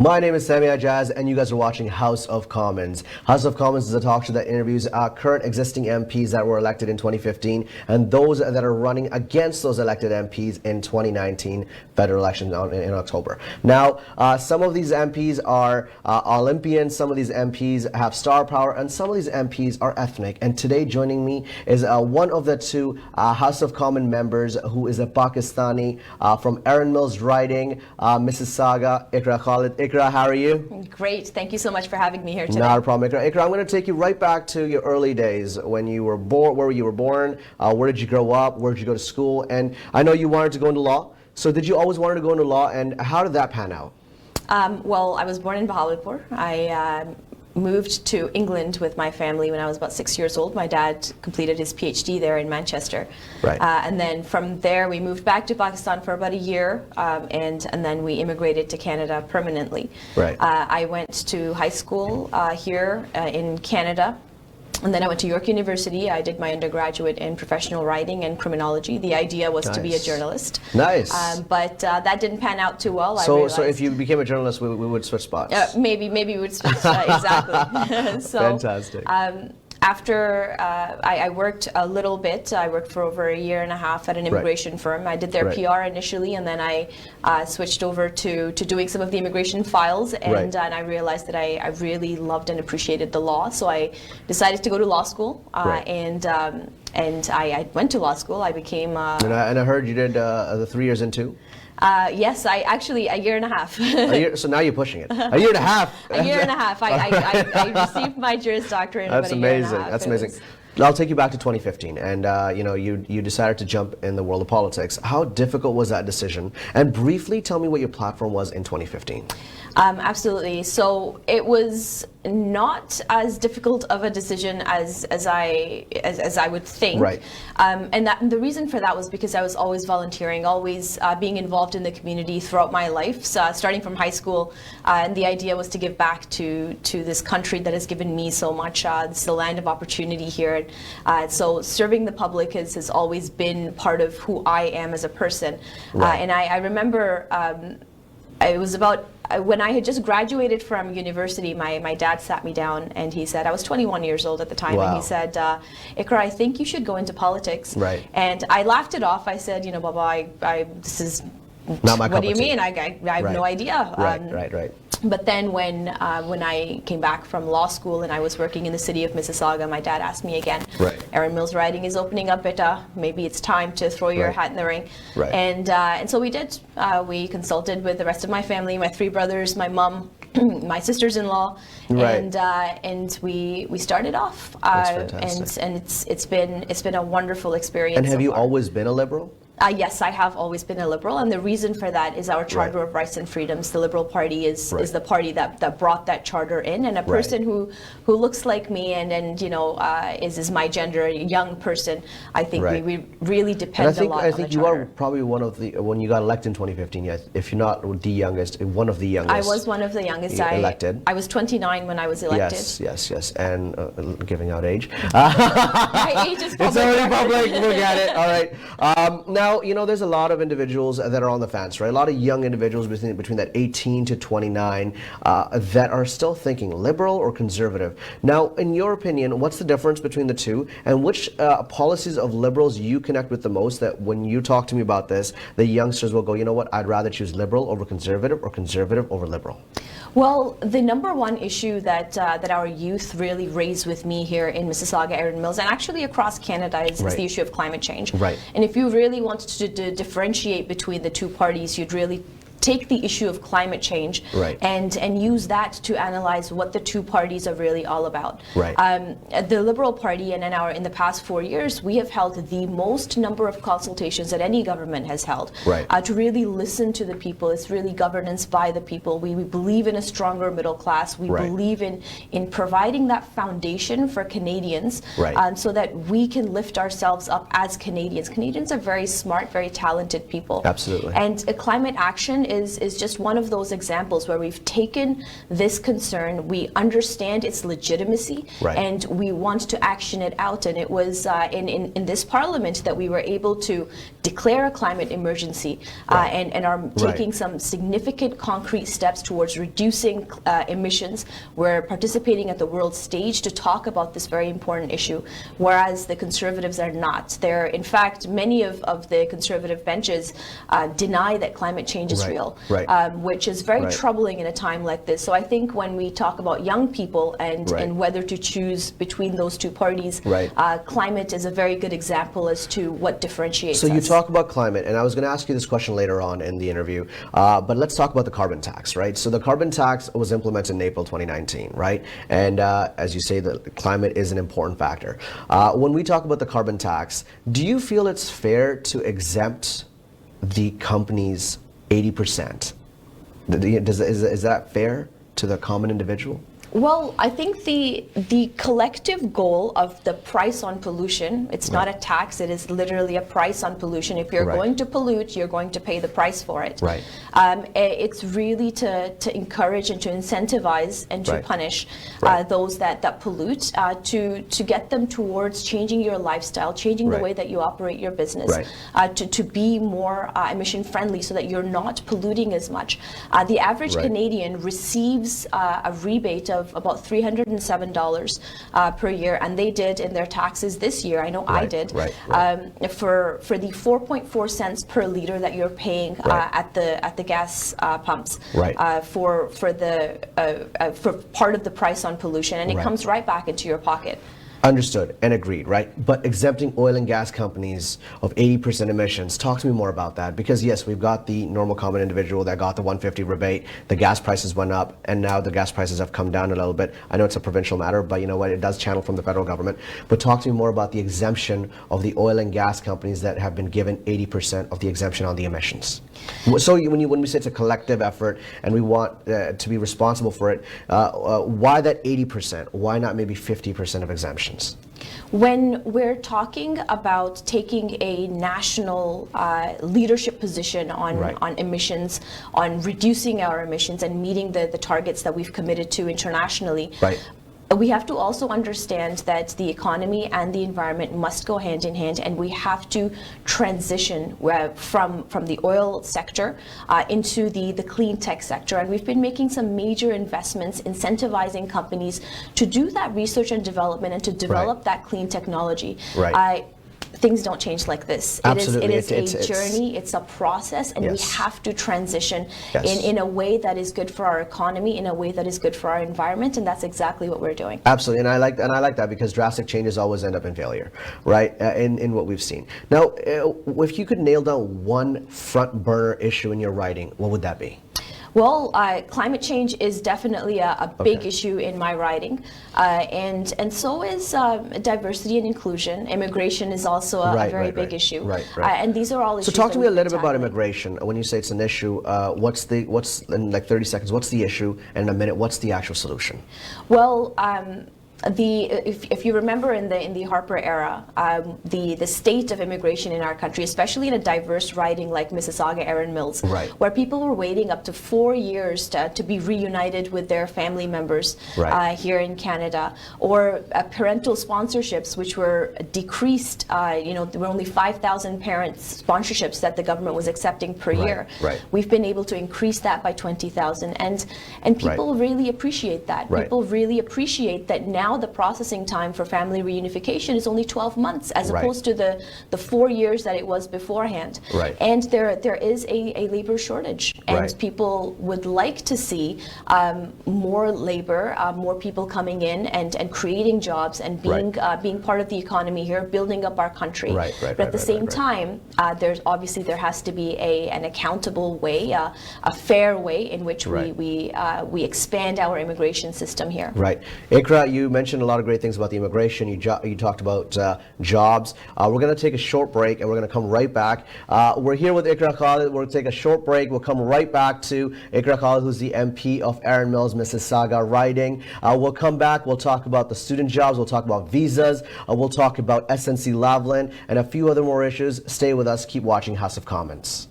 My name is Sammy Ijaz, and you guys are watching House of Commons. House of Commons is a talk show that interviews current existing MPs that were elected in 2015 and those that are running against those elected MPs in 2019 federal election in October. Now, some of these MPs are Olympians, some of these MPs have star power, and some of these MPs are ethnic. And today joining me is one of the two House of Commons members who is a Pakistani from Erin Mills riding, Mississauga, Iqra Khalid. Iqra, how are you? Great. Thank you so much for having me here today. Not a problem, Iqra. Iqra, I'm going to take you right back to your early days when you were born, where you were born, where did you grow up, where did you go to school, and I know you wanted to go into law. So did you always want to go into law, and how did that pan out? Well, I was born in Bahawalpur. I moved to England with my family when I was about 6 years old. My dad completed his PhD there in Manchester. Right. And then from there we moved back to Pakistan for about a year, and then we immigrated to Canada permanently. Right. I went to high school here in Canada. And then I went to York University. I did my undergraduate in professional writing and criminology. The idea was to be a journalist. Nice. But that didn't pan out too well. So if you became a journalist, we would switch spots. Maybe we would switch, exactly. So, fantastic. After I worked a little bit, I worked for over a year and a half at an immigration firm. I did their PR initially, and then I switched over to doing some of the immigration files, and I realized that I really loved and appreciated the law, so I decided to go to law school, and I went to law school. I became... and I heard you did the 3 years in two? Yes, I actually, a year and a half. So now you're pushing it. A year and a half. A year and a half. I received my Juris Doctorate in about a year and a half. That's amazing. I'll take you back to 2015, and you decided to jump in the world of politics. How difficult was that decision? And briefly tell me what your platform was in 2015. Absolutely. So it was not as difficult of a decision as I would think. Right. And the reason for that was because I was always volunteering, always being involved in the community throughout my life. So, starting from high school, and the idea was to give back to this country that has given me so much. It's the land of opportunity here. So serving the public has always been part of who I am as a person. Right. And I remember it was about when I had just graduated from university, my dad sat me down and he said, I was 21 years old at the time, and he said, Iqra, I think you should go into politics. Right. And I laughed it off. I said, Baba, this is not my cup of tea. What do you mean? I have no idea. Right. But then when I came back from law school and I was working in the city of Mississauga, my dad asked me again, Erin Mills Riding is opening up, beta. Maybe it's time to throw your hat in the ring. Right. And so we did. We consulted with the rest of my family, my three brothers, my mom, my sisters-in-law, and we started off. That's fantastic. And it's been a wonderful experience. And have you far. always been a liberal? Yes, I have always been a liberal, and the reason for that is our Charter of Rights and Freedoms. The Liberal Party is the party that brought that charter in, and a person who looks like me and is my gender, a young person, I think we really depend a lot on the charter. I think you are probably one of the, when you got elected in 2015, yes, if you're not the youngest, one of the youngest. I was one of the youngest. Elected. I was 29 when I was elected. Yes, and giving out age. My age is public. It's already public, we'll get it, all right. Now, there's a lot of individuals that are on the fence, right? A lot of young individuals between that 18 to 29 that are still thinking liberal or conservative. Now, in your opinion, what's the difference between the two, and which policies of liberals you connect with the most, that when you talk to me about this, the youngsters will go, you know what, I'd rather choose liberal over conservative or conservative over liberal? Well, the number one issue that our youth really raise with me here in Mississauga, Erin Mills, and actually across Canada is the issue of climate change. Right. And if you really wanted to differentiate between the two parties, you'd really take the issue of climate change and use that to analyze what the two parties are really all about. Right. The Liberal Party, and in the past 4 years, we have held the most number of consultations that any government has held to really listen to the people. It's really governance by the people. We believe in a stronger middle class. We believe in providing that foundation for Canadians so that we can lift ourselves up as Canadians. Canadians are very smart, very talented people. Absolutely. And climate action is just one of those examples where we've taken this concern, we understand its legitimacy, and we want to action it out. And it was in this parliament that we were able to declare a climate emergency and are taking some significant concrete steps towards reducing emissions. We're participating at the world stage to talk about this very important issue, whereas the Conservatives are not. They're, in fact, many of the Conservative benches deny that climate change is real, which is very troubling in a time like this. So I think when we talk about young people and whether to choose between those two parties, climate is a very good example as to what differentiates us. So you talk about climate, and I was going to ask you this question later on in the interview, but let's talk about the carbon tax, right? So the carbon tax was implemented in April 2019, right? And as you say, the climate is an important factor. When we talk about the carbon tax, do you feel it's fair to exempt the companies 80%? Is that fair to the common individual? Well, I think the collective goal of the price on pollution, it's not a tax, it is literally a price on pollution. If you're going to pollute, you're going to pay the price for it. It's really to encourage and to incentivize and to punish those that pollute, to get them towards changing your lifestyle, changing the way that you operate your business, to be more emission friendly so that you're not polluting as much. The average Canadian receives a rebate of about $307 per year, and they did in their taxes this year. I know I did. For the 4.4 cents per liter that you're paying at the gas pumps for part of the price on pollution, and it comes right back into your pocket. Understood and agreed, right? But exempting oil and gas companies of 80% emissions, talk to me more about that. Because yes, we've got the normal common individual that got the 150 rebate, the gas prices went up, and now the gas prices have come down a little bit. I know it's a provincial matter, but you know what, it does channel from the federal government. But talk to me more about the exemption of the oil and gas companies that have been given 80% of the exemption on the emissions. So when we say it's a collective effort and we want to be responsible for it, why that 80%? Why not maybe 50% of exemption? When we're talking about taking a national leadership position on emissions, on reducing our emissions and meeting the targets that we've committed to internationally, we have to also understand that the economy and the environment must go hand in hand, and we have to transition from the oil sector into the clean tech sector. And we've been making some major investments, incentivizing companies to do that research and development and to develop that clean technology. Things don't change like this. Absolutely. It is a journey, it's a process, and we have to transition in a way that is good for our economy, in a way that is good for our environment, and that's exactly what we're doing. Absolutely, and I like that because drastic changes always end up in failure, right? In what we've seen. Now, if you could nail down one front burner issue in your writing, what would that be? Well, climate change is definitely a big issue in my writing, and so is diversity and inclusion. Immigration is also a very big issue, and these are all issues. So talk to me a little bit about immigration. When you say it's an issue, what's in like 30 seconds? What's the issue? And in a minute, what's the actual solution? Well. If you remember in the Harper era, the state of immigration in our country, especially in a diverse riding like Mississauga, Erin Mills, where people were waiting up to 4 years to be reunited with their family members here in Canada, or parental sponsorships which were decreased. There were only 5,000 parent sponsorships that the government was accepting per year. We've been able to increase that by 20,000, and people really appreciate that. People really appreciate that now. The processing time for family reunification is only 12 months as opposed to the 4 years that it was beforehand. And there is a labor shortage, and people would like to see more labor, more people coming in and creating jobs and being part of the economy here, building up our country. But at the same time, there has to be an accountable way, a fair way in which we expand our immigration system here. Iqra, you mentioned a lot of great things about the immigration. You talked about jobs. We're going to take a short break, and we're going to come right back. We're here with Iqra Khalid. We're going to take a short break. We'll come right back to Iqra Khalid, who's the MP of Erin Mills, Mississauga riding. We'll come back. We'll talk about the student jobs. We'll talk about visas. We'll talk about SNC Lavalin and a few other more issues. Stay with us. Keep watching House of Commons.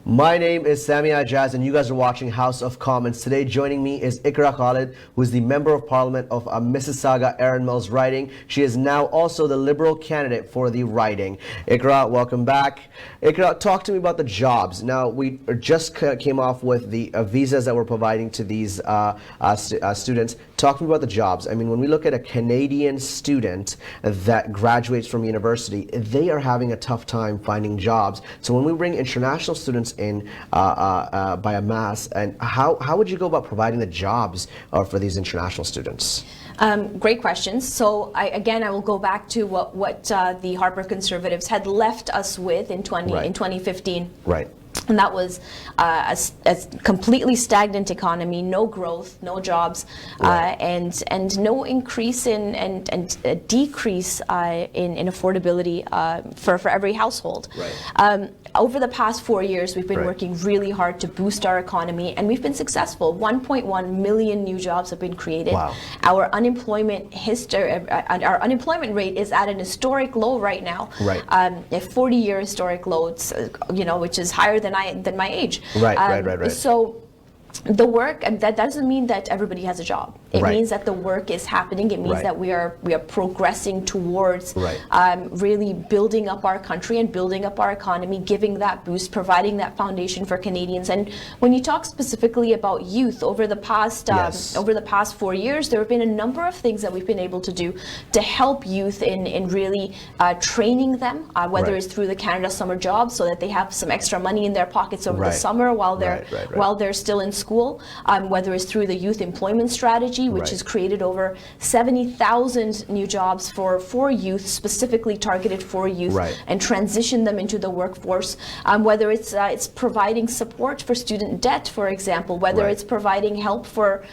My name is Sammy Ijaz, and you guys are watching House of Commons. Today, joining me is Iqra Khalid, who is the Member of Parliament of Mississauga, Erin Mills riding. She is now also the Liberal candidate for the riding. Iqra, welcome back. Iqra, talk to me about the jobs. Now, we just came off with the visas that we're providing to these students. Talk to me about the jobs. I mean, when we look at a Canadian student that graduates from university, they are having a tough time finding jobs. So when we bring international students in by a mass, and how would you go about providing the jobs for these international students? Great questions. So I will go back to what the Harper Conservatives had left us with in 2015. Right. And that was a completely stagnant economy, no growth, no jobs, right. and no increase and a decrease in affordability for every household. Right. Over the past 4 years, we've been working really hard to boost our economy, and we've been successful. 1.1 million new jobs have been created. Wow. Our unemployment rate is at an historic low right now. Right. A 40-year historic low, which is higher than my age. Right. So the work, that doesn't mean that everybody has a job. It right. means that the work is happening. It means right. that we are progressing towards right. Really building up our country and building up our economy, giving that boost, providing that foundation for Canadians. And when you talk specifically about youth, over the past yes. over the past 4 years, there have been a number of things that we've been able to do to help youth in really training them, whether right. it's through the Canada Summer Jobs, so that they have some extra money in their pockets over right. the summer while they're right. while they're still in school, whether it's through the Youth Employment Strategy, which right. has created over 70,000 new jobs for youth, specifically targeted for youth, right. and transition them into the workforce. Whether it's providing support for student debt, for example, whether right. it's providing help for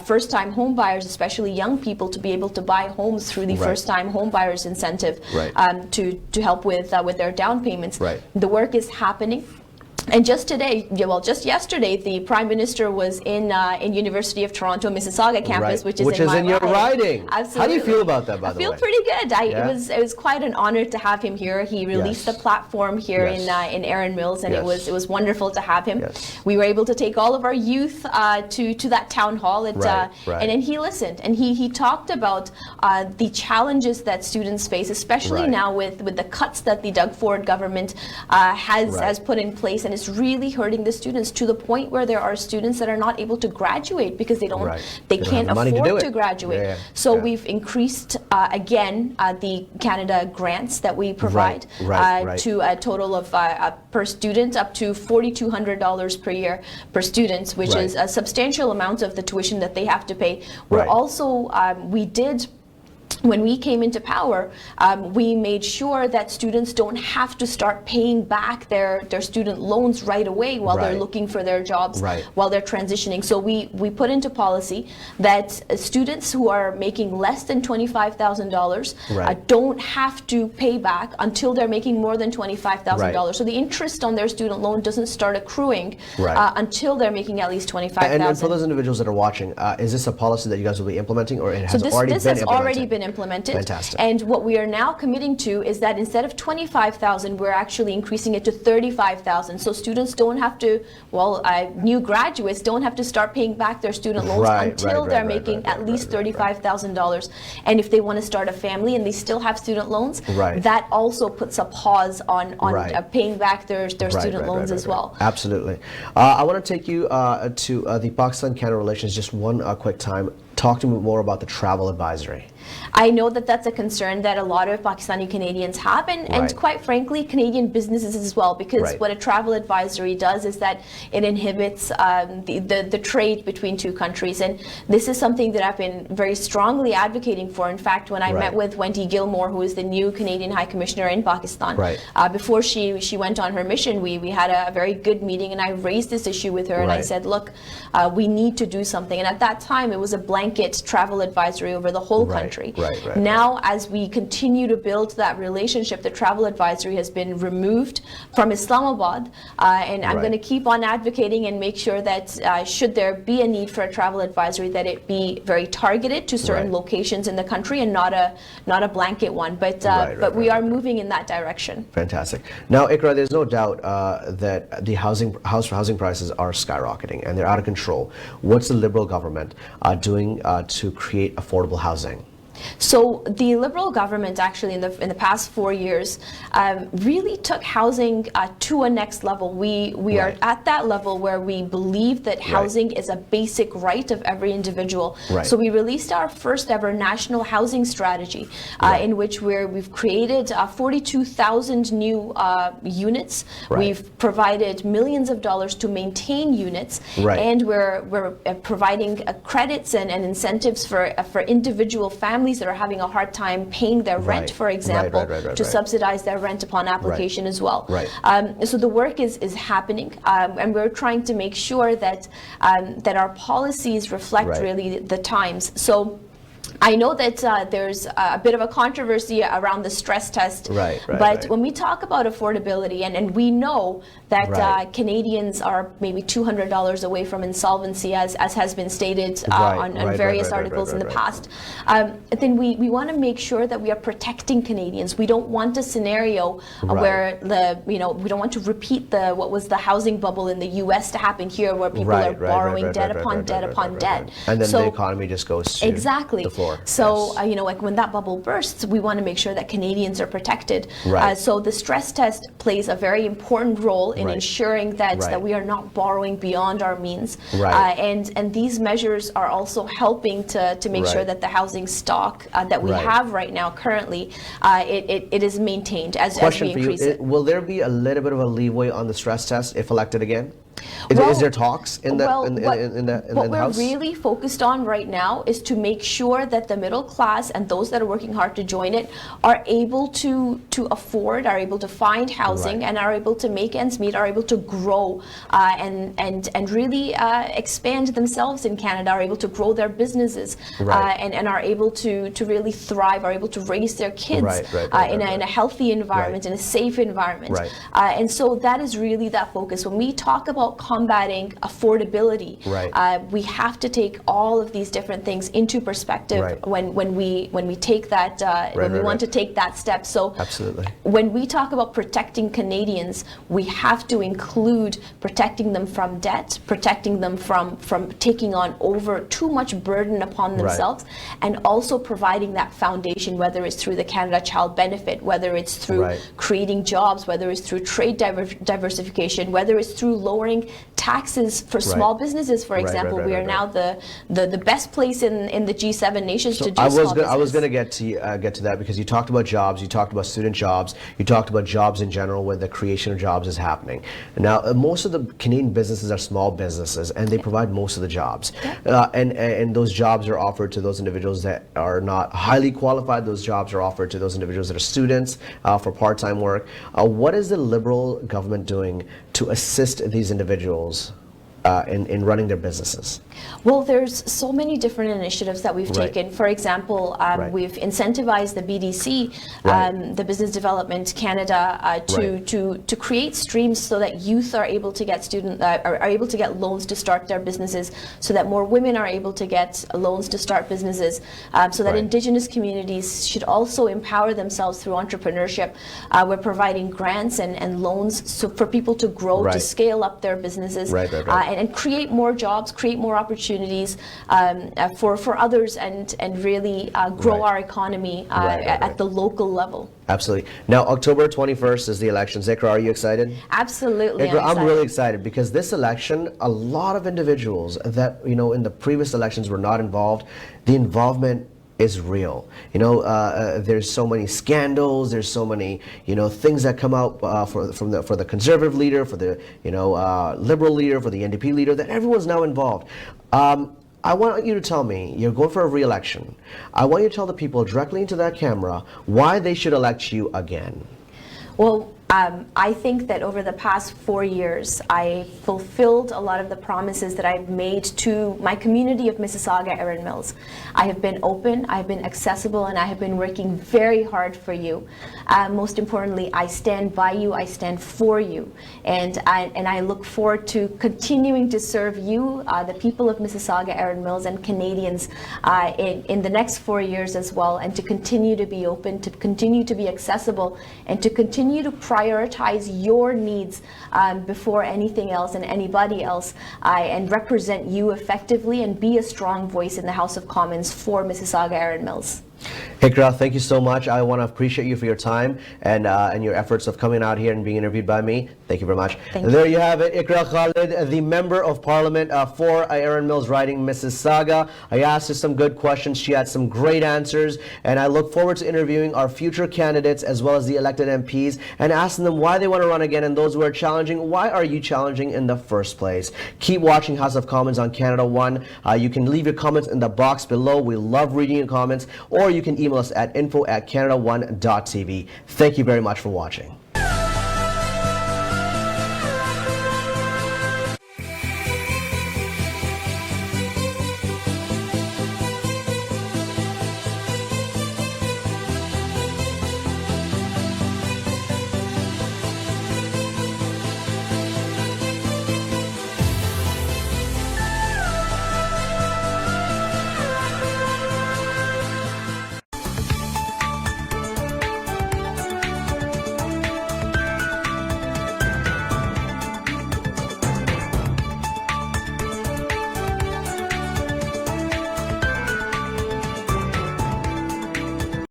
first-time home buyers, especially young people, to be able to buy homes through the right. first-time home buyers incentive, right. to help with their down payments. Right. The work is happening. And just yesterday, the Prime Minister was in University of Toronto, Mississauga campus, right. which is in your riding. Absolutely. How do you feel about that, by the way? I feel pretty good. Yeah? It was quite an honor to have him here. He released yes. the platform here yes. in Erin Mills, and yes. it was wonderful to have him. Yes. We were able to take all of our youth to that town hall, right. and then he listened, and he talked about the challenges that students face, especially right. now with the cuts that the Doug Ford government has put in place, and it's really hurting the students to the point where there are students that are not able to graduate because they can't afford to graduate. Yeah. So we've increased again the Canada grants that we provide right. to a total of per student up to $4,200 per year per student, which right. is a substantial amount of the tuition that they have to pay. We're right. also when we came into power, we made sure that students don't have to start paying back their student loans right away while right. they're looking for their jobs, right. while they're transitioning. So we put into policy that students who are making less than $25,000 right. don't have to pay back until they're making more than $25,000. Right. So the interest on their student loan doesn't start accruing right. Until they're making at least $25,000. And for those individuals that are watching, is this a policy that you guys will be implementing, or it has already been implemented? Fantastic. And what we are now committing to is that instead of $25,000, we're actually increasing it to $35,000. So students don't have to, new graduates don't have to start paying back their student loans until they're making at least $35,000. And if they want to start a family and they still have student loans, that also puts a pause on paying back their student loans as well. Absolutely. I want to take you to the Pakistan-Canada relations just one quick time. Talk to me more about the travel advisory. I know that that's a concern that a lot of Pakistani Canadians have, and quite frankly, Canadian businesses as well, because what a travel advisory does is that it inhibits the trade between two countries, and this is something that I've been very strongly advocating for. In fact, when I met with Wendy Gilmore, who is the new Canadian High Commissioner in Pakistan, before she went on her mission, we had a very good meeting, and I raised this issue with her, and I said, look, we need to do something. And at that time, it was a blanket travel advisory over the whole country. country. Right. Now, as we continue to build that relationship, the travel advisory has been removed from Islamabad, and I'm going to keep on advocating and make sure that should there be a need for a travel advisory, that it be very targeted to certain locations in the country and not a blanket one. But we are moving in that direction. Fantastic. Now, Iqra, there's no doubt that the housing prices are skyrocketing and they're out of control. What's the Liberal government doing to create affordable housing? So the Liberal government actually in the past 4 years really took housing to a next level. We are at that level where we believe that housing is a basic right of every individual. So we released our first ever national housing strategy in which we've created 42,000 new units. We've provided millions of dollars to maintain units, and we're providing credits and incentives for individual families that are having a hard time paying their rent, for example, to subsidize their rent upon application as well. So the work is happening, and we're trying to make sure that that our policies reflect really the times. So I know that there's a bit of a controversy around the stress test, but when we talk about affordability, and we know that Canadians are maybe $200 away from insolvency, as has been stated on various articles in the past, then we want to make sure that we are protecting Canadians. We don't want a scenario where we don't want to repeat what was the housing bubble in the U.S. to happen here, where people are borrowing debt upon debt upon debt, and then the economy just goes to the floor. So like when that bubble bursts, we want to make sure that Canadians are protected. So the stress test plays a very important role in ensuring that we are not borrowing beyond our means. And these measures are also helping to make sure that the housing stock that we have right now currently, it is maintained as we increase it. Will there be a little bit of a leeway on the stress test if elected again? Is there talks in the House? What we're really focused on right now is to make sure that the middle class and those that are working hard to join it are able to afford, are able to find housing, and are able to make ends meet, are able to grow and really expand themselves in Canada, are able to grow their businesses, and are able to really thrive, are able to raise their kids in a healthy environment, in a safe environment. And so that is really that focus. When we talk about combating affordability, we have to take all of these different things into perspective when we take that when we want to take that step. So when we talk about protecting Canadians, we have to include protecting them from debt, protecting them from taking on over too much burden upon themselves, and also providing that foundation, whether it's through the Canada Child Benefit, whether it's through creating jobs, whether it's through trade diversification, whether it's through lowering taxes for small businesses, for example. We are now the best place in the G7 nations to do small business. I was going to get to that, because you talked about jobs, you talked about student jobs, you talked about jobs in general, where the creation of jobs is happening. Now, most of the Canadian businesses are small businesses, and they provide most of the jobs. And those jobs are offered to those individuals that are not highly qualified. Those jobs are offered to those individuals that are students for part-time work. What is the Liberal government doing to assist these individuals in running their businesses? Well, there's so many different initiatives that we've taken. For example, we've incentivized the BDC, the Business Development Canada, to create streams so that youth are able to get are able to get loans to start their businesses, so that more women are able to get loans to start businesses, so that Indigenous communities should also empower themselves through entrepreneurship. We're providing grants and loans for people to grow, to scale up their businesses, and create more jobs, create more opportunities for others, and really grow our economy at the local level. Absolutely. Now, October 21st is the elections. Iqra, are you excited? Absolutely. Iqra, I'm really excited, because this election, a lot of individuals that in the previous elections were not involved, the involvement is real. There's so many scandals, there's so many things that come out for the Conservative leader, for the Liberal leader, for the NDP leader, that everyone's now involved. I want you to tell me, you're going for a re-election. I want you to tell the people directly into that camera why they should elect you again. Well, I think that over the past 4 years, I fulfilled a lot of the promises that I've made to my community of Mississauga Erin Mills. I have been open, I have been accessible, and I have been working very hard for you. Most importantly, I stand by you, I stand for you, and I look forward to continuing to serve you, the people of Mississauga Erin Mills, and Canadians in the next 4 years as well, and to continue to be open, to continue to be accessible, and to continue to prioritize your needs before anything else and anybody else, and represent you effectively and be a strong voice in the House of Commons for Mississauga Erin Mills. Iqra, thank you so much. I want to appreciate you for your time and your efforts of coming out here and being interviewed by me. Thank you very much. There you have it, Iqra Khalid, the Member of Parliament for Erin Mills riding Mississauga. I asked her some good questions. She had some great answers, and I look forward to interviewing our future candidates as well as the elected MPs and asking them why they want to run again, and those who are challenging, why are you challenging in the first place? Keep watching House of Commons on Canada One. You can leave your comments in the box below. We love reading your comments, or you can email us at info@canadaone.tv. Thank you very much for watching.